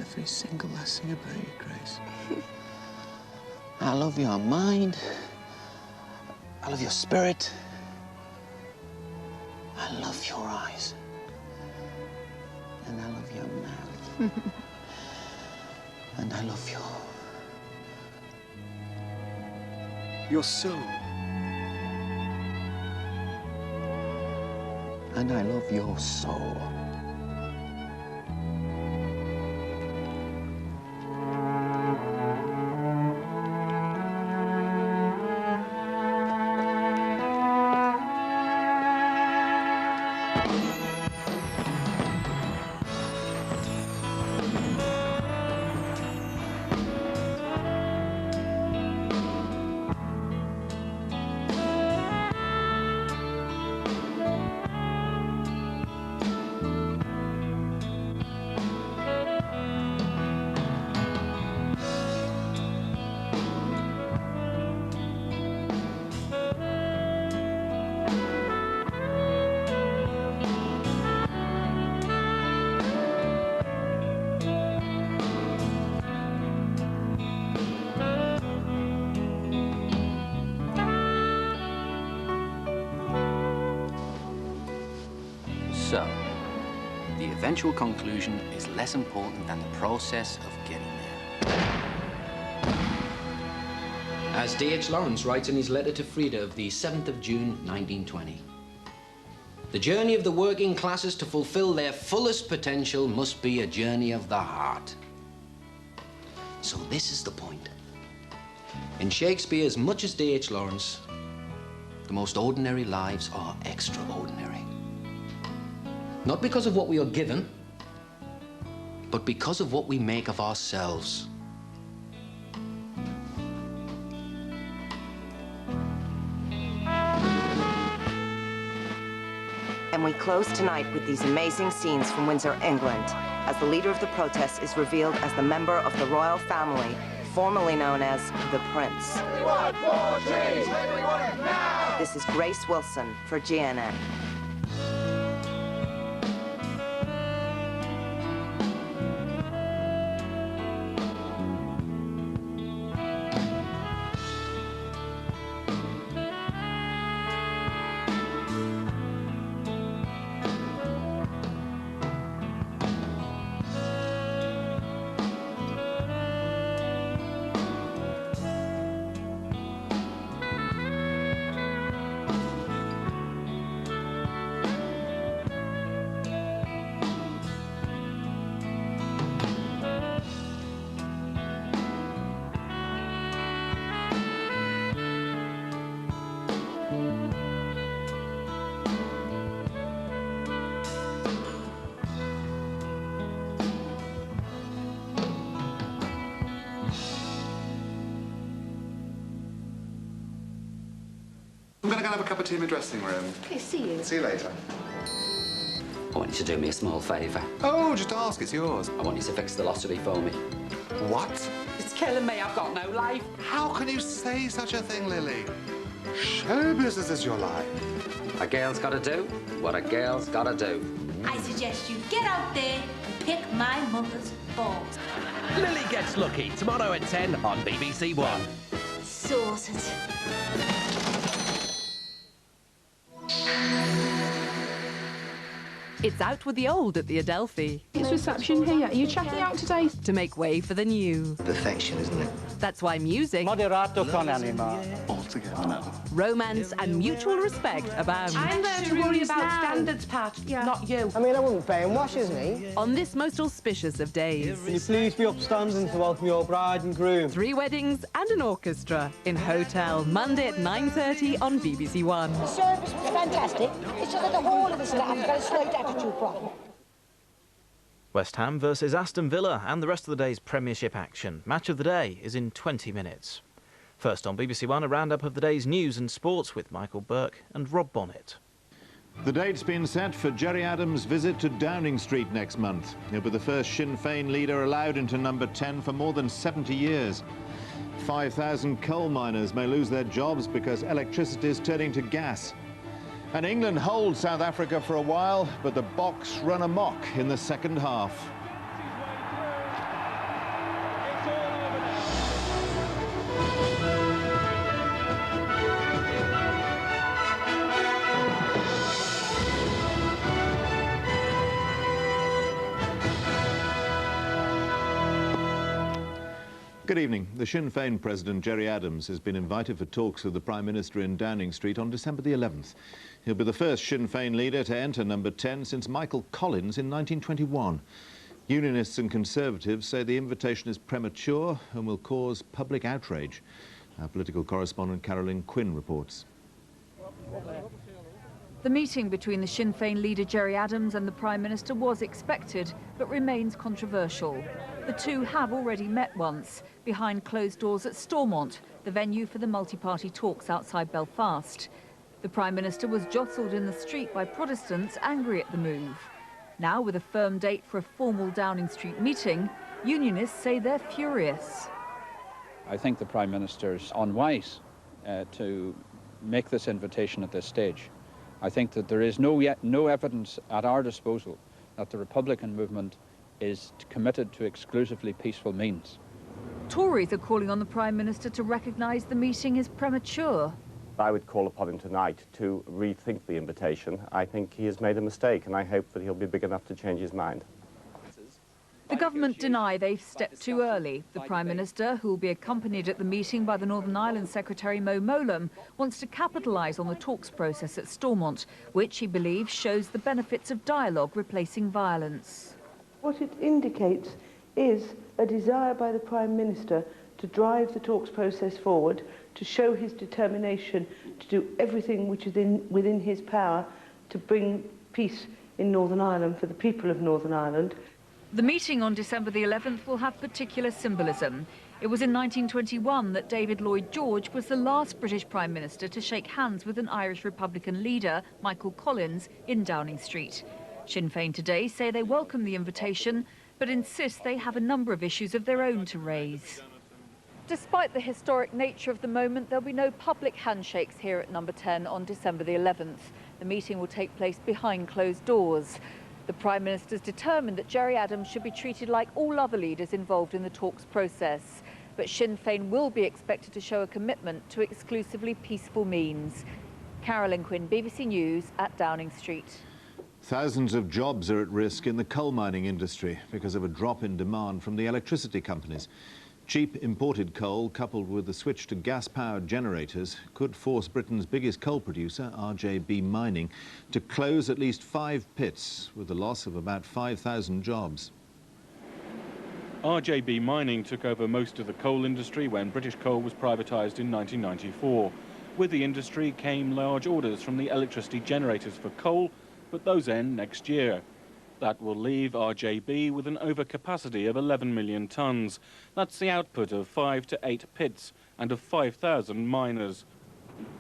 every single last thing about you, Grace. I love your mind. I love your spirit. I love your eyes. And I love your mouth. And I love your soul. And I love your soul. So, the eventual conclusion is less important than the process of getting there. As D.H. Lawrence writes in his letter to Frida of the 7th of June, 1920, the journey of the working classes to fulfill their fullest potential must be a journey of the heart. So this is the point. In Shakespeare, as much as D.H. Lawrence, the most ordinary lives are extraordinary. Not because of what we are given, but because of what we make of ourselves. And we close tonight with these amazing scenes from Windsor, England, as the leader of the protest is revealed as the member of the royal family, formerly known as the Prince. We want more trees! We want it now! This is Grace Wilson for GNN. I'm going to go and have a cup of tea in the dressing room. Okay, see you. See you later. I want you to do me a small favour. Oh, just ask, it's yours. I want you to fix the lottery for me. What? It's killing me, I've got no life. How can you say such a thing, Lily? Show business is your life. A girl's got to do what a girl's got to do. I suggest you get out there and pick my mother's balls. Lily Gets Lucky, tomorrow at 10 on BBC One. Sorted. It's out with the old at the Adelphi. It's reception here. Are you checking out today? To make way for the new. Perfection, isn't it? That's why music, Moderato con anima. Altogether now. romance and mutual respect abound. I'm there to worry about standards, Pat, not you. I mean, I wouldn't pay him wash, isn't he? On this most auspicious of days. Can you please be upstanding to welcome your bride and groom? 3 weddings and an orchestra in Hotel, Monday at 9:30 on BBC One. The service was fantastic. It's just that the whole of the staff got a slight attitude problem. West Ham versus Aston Villa and the rest of the day's Premiership action. Match of the day is in 20 minutes. First on BBC One, a roundup of the day's news and sports with Michael Burke and Rob Bonnet. The date's been set for Gerry Adams' visit to Downing Street next month. He'll be the first Sinn Féin leader allowed into number 10 for more than 70 years. 5,000 coal miners may lose their jobs because electricity is turning to gas. And England holds South Africa for a while, but the Boks run amok in the second half. Good evening. The Sinn Féin President, Gerry Adams, has been invited for talks with the Prime Minister in Downing Street on December the 11th. He'll be the first Sinn Féin leader to enter number 10 since Michael Collins in 1921. Unionists and Conservatives say the invitation is premature and will cause public outrage. Our political correspondent Carolyn Quinn reports. The meeting between the Sinn Féin leader Gerry Adams and the Prime Minister was expected, but remains controversial. The two have already met once, behind closed doors at Stormont, the venue for the multi-party talks outside Belfast. The Prime Minister was jostled in the street by Protestants angry at the move. Now, with a firm date for a formal Downing Street meeting, unionists say they're furious. I think the Prime Minister's unwise to make this invitation at this stage. I think that there is no evidence at our disposal that the Republican movement is committed to exclusively peaceful means. Tories are calling on the Prime Minister to recognise the meeting is premature. I would call upon him tonight to rethink the invitation. I think he has made a mistake, and I hope that he'll be big enough to change his mind. The government deny they've stepped too early. The Prime Minister, who will be accompanied at the meeting by the Northern Ireland Secretary Mo Mowlam, wants to capitalise on the talks process at Stormont, which he believes shows the benefits of dialogue replacing violence. What it indicates is a desire by the Prime Minister to drive the talks process forward, to show his determination to do everything which is within his power to bring peace in Northern Ireland for the people of Northern Ireland. The meeting on December the 11th will have particular symbolism. It was in 1921 that David Lloyd George was the last British Prime Minister to shake hands with an Irish Republican leader, Michael Collins, in Downing Street. Sinn Féin today say they welcome the invitation, but insist they have a number of issues of their own to raise. Despite the historic nature of the moment, there'll be no public handshakes here at number 10 on December the 11th. The meeting will take place behind closed doors. The Prime Minister's determined that Gerry Adams should be treated like all other leaders involved in the talks process. But Sinn Féin will be expected to show a commitment to exclusively peaceful means. Carolyn Quinn, BBC News at Downing Street. Thousands of jobs are at risk in the coal mining industry because of a drop in demand from the electricity companies. Cheap imported coal, coupled with the switch to gas-powered generators, could force Britain's biggest coal producer, RJB Mining, to close at least 5 pits, with the loss of about 5,000 jobs. RJB Mining took over most of the coal industry when British Coal was privatised in 1994. With the industry came large orders from the electricity generators for coal, but those end next year. That will leave RJB with an overcapacity of 11 million tonnes. That's the output of 5 to 8 pits and of 5,000 miners.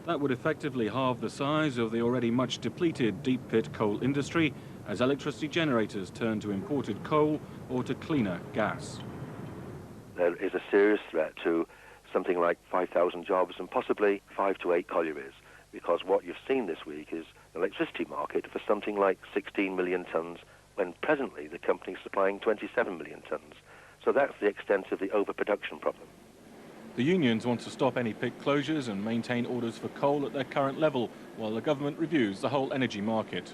That would effectively halve the size of the already much depleted deep pit coal industry as electricity generators turn to imported coal or to cleaner gas. There is a serious threat to something like 5,000 jobs and possibly 5 to 8 collieries, because what you've seen this week is an electricity market for something like 16 million tonnes, when presently the company is supplying 27 million tonnes. So that's the extent of the overproduction problem. The unions want to stop any pit closures and maintain orders for coal at their current level, while the government reviews the whole energy market.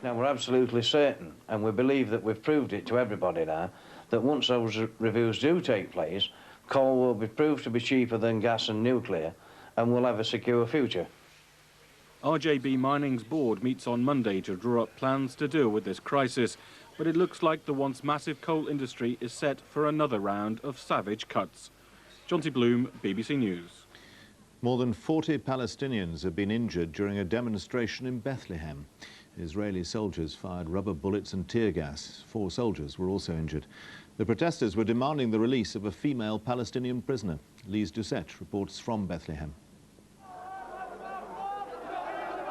Now, we're absolutely certain, and we believe that we've proved it to everybody now, that once those reviews do take place, coal will be proved to be cheaper than gas and nuclear, and we'll have a secure future. RJB Mining's board meets on Monday to draw up plans to deal with this crisis, but it looks like the once massive coal industry is set for another round of savage cuts. Jonty Bloom, BBC News. More than 40 Palestinians have been injured during a demonstration in Bethlehem. Israeli soldiers fired rubber bullets and tear gas. 4 soldiers were also injured. The protesters were demanding the release of a female Palestinian prisoner. Lise Doucette reports from Bethlehem.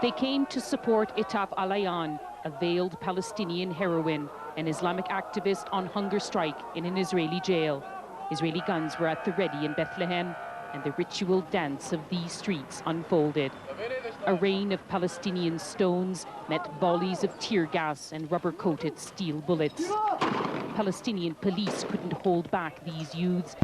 They came to support Itaf Alayan, a veiled Palestinian heroine, an Islamic activist on hunger strike in an Israeli jail. Israeli guns were at the ready in Bethlehem, and the ritual dance of these streets unfolded. A rain of Palestinian stones met volleys of tear gas and rubber-coated steel bullets. Palestinian police couldn't hold back these youths